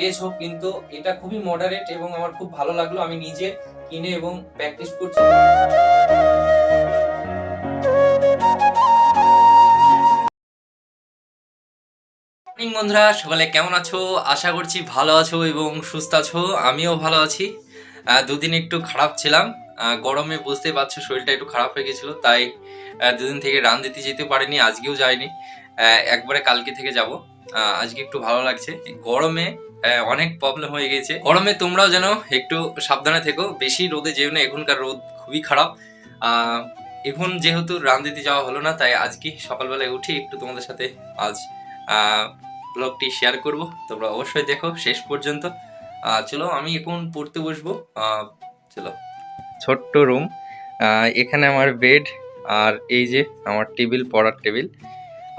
পেয়েছো, কিন্তু এটা খুবই মডারেট এবং আমার খুব ভালো লাগলো। আমি নিজে কিনে এবং প্র্যাকটিস করছি। মর্নিং বন্ধুরা, সকালে কেমন আছো? আশা করছি ভালো আছো এবং সুস্থ আছো। আমিও ভালো আছি। দুদিন একটু খারাপ ছিলাম। গরমে বুঝতেই পারছো, শরীরটা একটু খারাপ হয়ে গেছিলো, তাই দুদিন থেকে রান দিতে যেতে পারিনি, আজকেও যাইনি। একবারে কালকে থেকে যাব। আজকে একটু ভালো লাগছে। গরমে অনেক প্রবলেম হয়ে গেছে। গরমে তোমরাও যেন একটু সাবধানে থেকো, বেশি রোদে যেও না। এখনকার রোদ খুবই খারাপ। এখন যেহেতু রান দিতে যাওয়া হলো না, তাই আজকে সকালবেলায় উঠে একটু তোমাদের সাথে আজ ব্লগটি শেয়ার করব। তোমরা অবশ্যই দেখো শেষ পর্যন্ত। চলো আমি এখন পড়তে বসবো। চলো। ছোট্ট রুম, এখানে আমার বেড, আর এই যে আমার টেবিল, পড়ার টেবিল।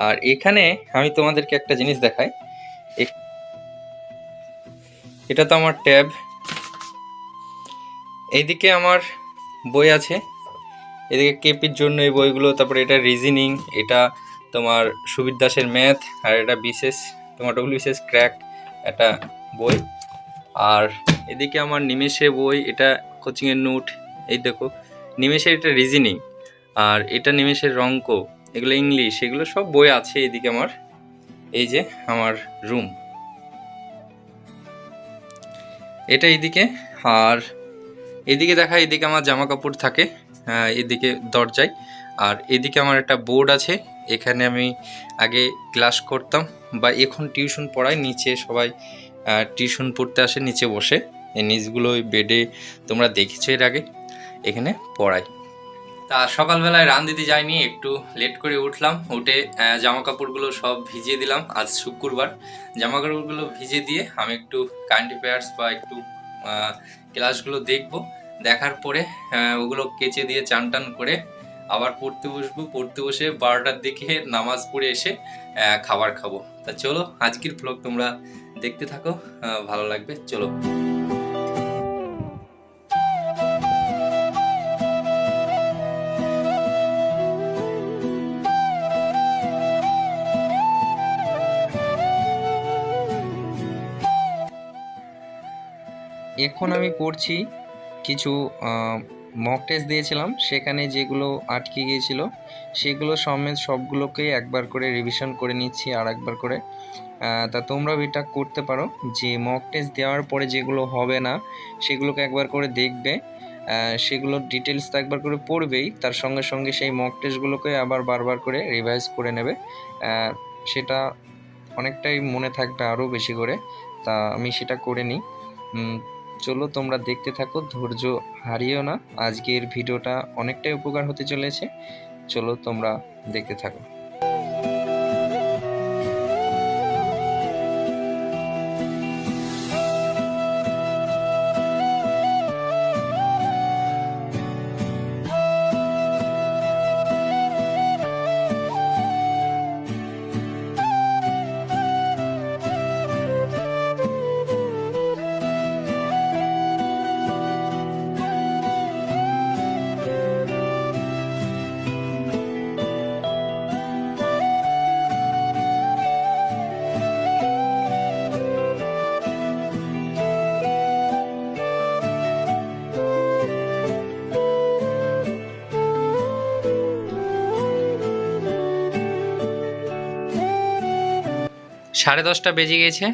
আর এখানে আমি তোমাদেরকে একটা জিনিস দেখাই। এটা তো আমার ট্যাব। এইদিকে আমার বই আছে, এদিকে কেপির জন্য এই বইগুলো, তারপরে এটা রিজনিং, এটা তোমার সুবীর দাসের ম্যাথ, আর এটা বিশেষ তোমার বিশেষ ক্র্যাক একটা বই। আর এদিকে আমার নিমেষের বই, এটা কোচিংয়ের নোট। এই দেখো নিমেষের এটা রিজনিং, আর এটা নিমেষের অঙ্ক, এগুলো ইংলিশ, এগুলো সব বই আছে এদিকে আমার। এই যে আমার রুম এটা এইদিকে। আর এদিকে দেখা, এদিকে আমার জামা কাপড় থাকে এদিকে দরজায়। আর এদিকে আমার একটা বোর্ড আছে, এখানে আমি আগে ক্লাস করতাম বা এখন টিউশন পড়াই। নিচে সবাই টিউশন পড়তে আসে নিচে বসে। এই নিচগুলো ওই বেডে তোমরা দেখেছো এর আগে, এখানে পড়াই। তা সকালবেলায় রান দিতে যাইনি, একটু লেট করে উঠলাম। উঠে জামা কাপড়গুলো সব ভিজিয়ে দিলাম। আজ শুক্রবার, জামা কাপড়গুলো ভিজিয়ে দিয়ে আমি একটু কারেন্ট অ্যাফেয়ার্স বা একটু ক্লাসগুলো দেখবো। দেখার পরে ওগুলো কেচে দিয়ে চান টান করে আবার পড়তে বসবো। পড়তে বসে 12টার দিকে নামাজ পড়ে এসে খাবার খাবো। তা চলো আজকের ব্লগ তোমরা দেখতে থাকো, ভালো লাগবে। চলো। এখন আমি পড়ছি কিছু মক টেস্ট দিয়েছিলাম, সেখানে যেগুলো আটকে গিয়েছিল সেগুলো সমেত সবগুলোকেই একবার করে রিভিশন করে নিচ্ছি আর একবার করে। তা তোমরাও এটা করতে পারো, যে মক টেস্ট দেওয়ার পরে যেগুলো হবে না সেগুলোকে একবার করে দেখবে। সেগুলোর ডিটেলস তো একবার করে পড়বেই, তার সঙ্গে সঙ্গে সেই মক টেস্টগুলোকে আবার বারবার করে রিভাইজ করে নেবে। সেটা অনেকটাই মনে থাকবে আরও বেশি করে। তা আমি সেটা করে নিই। চলো তোমরা দেখতে থাকো, ধৈর্য হারিও না। আজকের ভিডিওটা অনেকটাই উপকার হতে চলেছে। চলো তোমরা দেখতে থাকো। সাড়ে 10টা বেজে গেছে,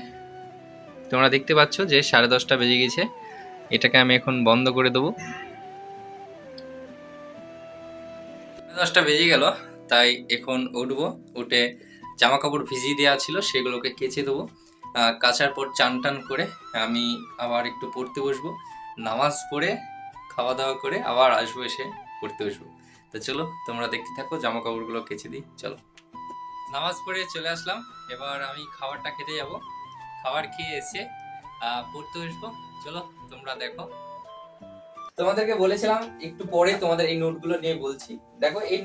তোমরা দেখতে পাচ্ছ যে 10:30 বেজে গেছে। এটাকে আমি এখন বন্ধ করে দেবো। 10টা বেজে গেল, তাই এখন উঠবো। উঠে জামা কাপড় ভিজিয়ে দেওয়া ছিল সেগুলোকে কেচে দেবো। কাচার পর চান টান করে আমি আবার একটু পড়তে বসবো। নামাজ পড়ে খাওয়া দাওয়া করে আবার আসবো, এসে পড়তে বসবো। তো চলো তোমরা দেখতে থাকো, জামা কাপড়গুলো কেচে দিই। চলো। নামাজ পড়ে চলে আসলাম, এবার আমি খাবারটা খেতে যাব। খাবার খেয়ে এসে পড়তে বসবো। চলো তোমরা দেখো। তোমাদেরকে বলেছিলাম একটু পরে তোমাদের এই নোটগুলো নিয়ে বলছি। দেখো এই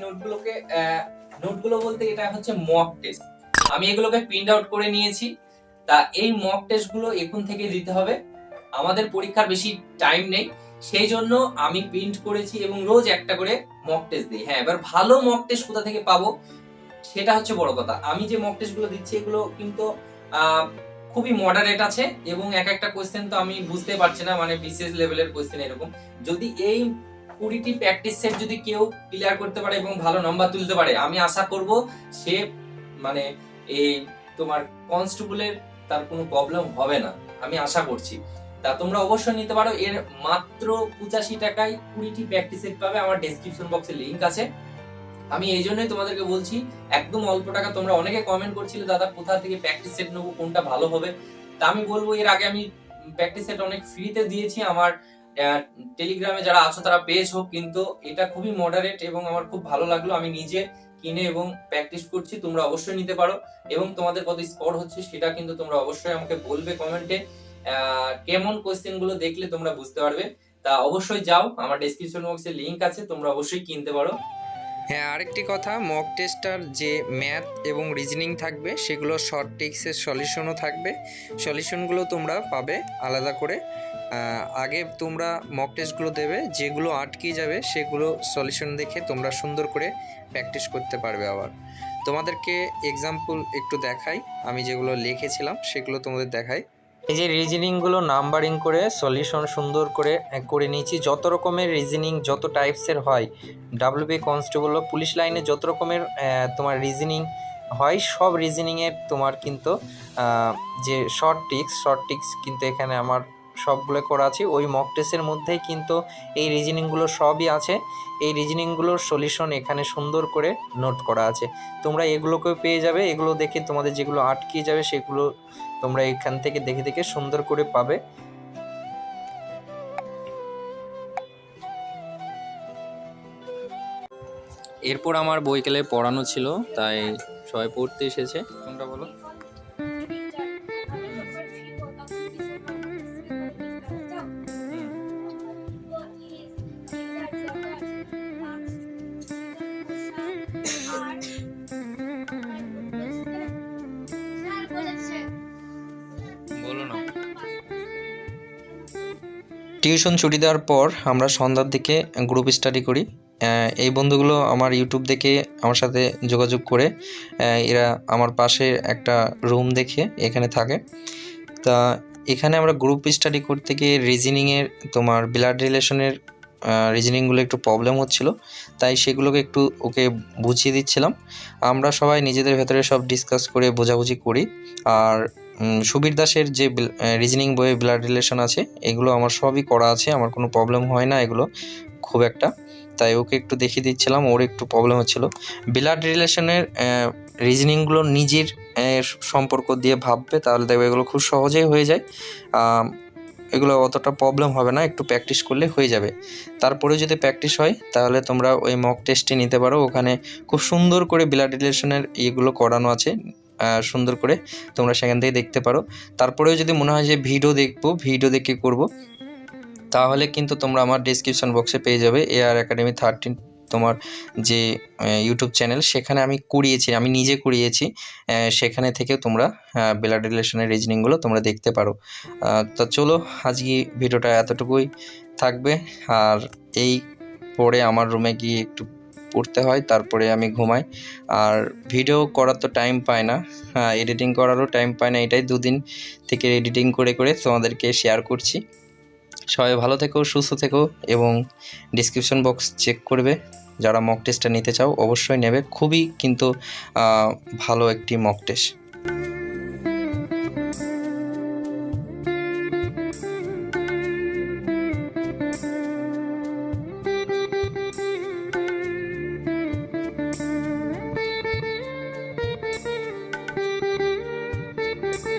নোটগুলো বলতে এটা হচ্ছে মক টেস্ট। আমি এগুলোকে প্রিন্ট আউট করে নিয়েছি। তা এই মক টেস্টগুলো এখন থেকে দিতে হবে। আমাদের পরীক্ষার বেশি টাইম নেই, সেই জন্য আমি প্রিন্ট করেছি এবং রোজ একটা করে মক টেস্ট দিই। হ্যাঁ, এবার ভালো মক টেস্ট কোথা থেকে পাবো সেটা হচ্ছে বড় কথা। আমি যে মক টেস্টগুলো দিচ্ছি এগুলো কিন্তু খুবই মডারেট আছে এবং এক একটা কোশ্চেন তো আমি বুঝতে পারছি না, মানে বিশেষ লেভেলের কোশ্চেন এরকম। যদি এই 20টি প্র্যাকটিস সেট যদি কেউ ক্লিয়ার করতে পারে এবং ভালো নাম্বার তুলতে পারে, আমি আশা করব সে মানে এই তোমার কনস্টেবলের তার কোনো প্রবলেম হবে না, আমি আশা করছি। তা তোমরা অবশ্যই নিতে পারো। এর মাত্র 85 টাকায় 20টি প্র্যাকটিস সেট পাবে। আমার ডেসক্রিপশন বক্সে লিংক আছে। আমি এই জন্যই তোমাদেরকে বলছি একদম অল্প টাকা। তোমরা অনেকে কমেন্ট করছিলে দাদা কোথা থেকে প্র্যাকটিস সেট নেবো, কোনটা ভালো হবে। তা আমি বলবো এর আগে আমি প্র্যাকটিস সেট অনেক ফ্রিতে দিয়েছি, আমার টেলিগ্রামে যারা আছো তারা পেয়েছো, কিন্তু এটা খুবই মডারেট এবং আমার খুব ভালো লাগলো। আমি নিজে কিনে এবং প্র্যাকটিস করছি, তোমরা অবশ্যই নিতে পারো। এবং তোমাদের কত স্কোর হচ্ছে সেটা কিন্তু তোমরা অবশ্যই আমাকে বলবে কমেন্টে। কেমন কোশ্চেন গুলো দেখলে তোমরা বুঝতে পারবে। তা অবশ্যই যাও, আমার ডেসক্রিপশন বক্সে লিংক আছে, তোমরা অবশ্যই কিনতে পারো। হ্যাঁ, আরেকটি কথা, মক টেস্টার যে ম্যাথ এবং রিজনিং থাকবে সেগুলো শর্ট ট্রিক্সের সলিউশনও থাকবে। সলিউশনগুলো তোমরা পাবে আলাদা করে। আগে তোমরা মক টেস্টগুলো দেবে, যেগুলো আটকে যাবে সেগুলো সলিউশন দেখে তোমরা সুন্দর করে প্র্যাকটিস করতে পারবে। আবার তোমাদেরকে এক্সাম্পল একটু দেখাই, আমি যেগুলো লিখেছিলাম সেগুলো তোমাদের দেখাই। এই যে রিজনিংগুলো নাম্বারিং করে সলিউশন সুন্দর করে করে নিয়েছি। যত রকমের রিজনিং যত টাইপসের হয় ডাব্লিউবি কনস্টেবল পুলিশ লাইনে যত রকমের তোমার রিজনিং হয়, সব রিজনিংয়ের তোমার কিন্তু যে শর্ট ট্রিক্স কিন্তু এখানে আমার সবগুলো করা আছে। ওই মক টেস্টের মধ্যেই কিন্তু এই রিজনিংগুলো সবই আছে। এই রিজনিংগুলোর সলিউশন এখানে সুন্দর করে নোট করা আছে, তোমরা এগুলোকেও পেয়ে যাবে। এগুলো দেখে তোমাদের যেগুলো আটকে যাবে সেগুলো তোমরা এখান থেকে দেখে দেখে সুন্দর করে পাবে। এরপর আমার বইকালে পড়ানো ছিল, তাই সবাই পড়তে এসেছে। তোমরা বলো। বলো না। টিউশন ছুটি দেওয়ার পর আমরা সন্ধ্যার দিকে গ্রুপ স্টাডি করি। এই বন্ধুগুলো আমার ইউটিউব দেখে আমার সাথে যোগাযোগ করে এরা আমার পাশে একটা রুম দেখে এখানে থাকে। তা এখানে আমরা গ্রুপ স্টাডি করতে গিয়ে রিজনিংয়ের তোমার ব্লাড রিলেশনের রিজনিংগুলো একটু প্রবলেম হচ্ছিল, তাই সেগুলোকে একটু ওকে বুঝিয়ে দিচ্ছিলাম। আমরা সবাই নিজেদের ভেতরে সব ডিসকাস করে বোঝাবুঝি করি। আর সুবীর দাসের যে রিজনিং বইয়ে ব্লাড রিলেশন আছে এগুলো আমার সবই করা আছে, আমার কোনো প্রবলেম হয় না এগুলো খুব একটা। তাই ওকে একটু দেখিয়ে দিচ্ছিলাম, ওর একটু প্রবলেম হচ্ছিলো। ব্লাড রিলেশনের রিজনিংগুলো নিজের সম্পর্ক দিয়ে ভাববে, তাহলে দেখবে এগুলো খুব সহজেই হয়ে যায়। এগুলো অতটা প্রবলেম হবে না, একটু প্র্যাকটিস করলে হয়ে যাবে। তারপরে যদি প্র্যাকটিস হয় তাহলে তোমরা ওই মক টেস্টটি নিতে পারো। ওখানে খুব সুন্দর করে ব্লাড রিলেশনের ইয়েগুলো করানো আছে, সুন্দর করে তোমরা সেখান থেকে দেখতে পারো। তারপরেও যদি মনে হয় যে ভিডিও দেখে করব, তাহলে কিন্তু তোমরা আমার ডেসক্রিপশন বক্সে পেয়ে যাবে AR Academy 13 তোমার যে ইউটিউব চ্যানেল, সেখানে আমি নিজে করিয়েছি। সেখানে থেকে তোমরা ব্লাড রিলেশনের রিজনিংগুলো তোমরা দেখতে পারো। তা চলো, আজকে ভিডিওটা এতটুকুই থাকবে। আর এই পরে আমার রুমে গিয়ে একটু পড়তে হয়, তারপরে আমি ঘুমাই। আর ভিডিও করার তো টাইম পায় না, এডিটিং করারও টাইম পায় না। এটাই 2 দিন থেকে এডিটিং করে তোমাদেরকে শেয়ার করছি। সবাই ভালো থেকো, সুস্থ থেকো এবং ডেসক্রিপশন বক্স চেক করবে। যারা মক টেস্টটা নিতে চাও অবশ্যই নেবে, খুবই কিন্তু ভালো একটি মক টেস্ট।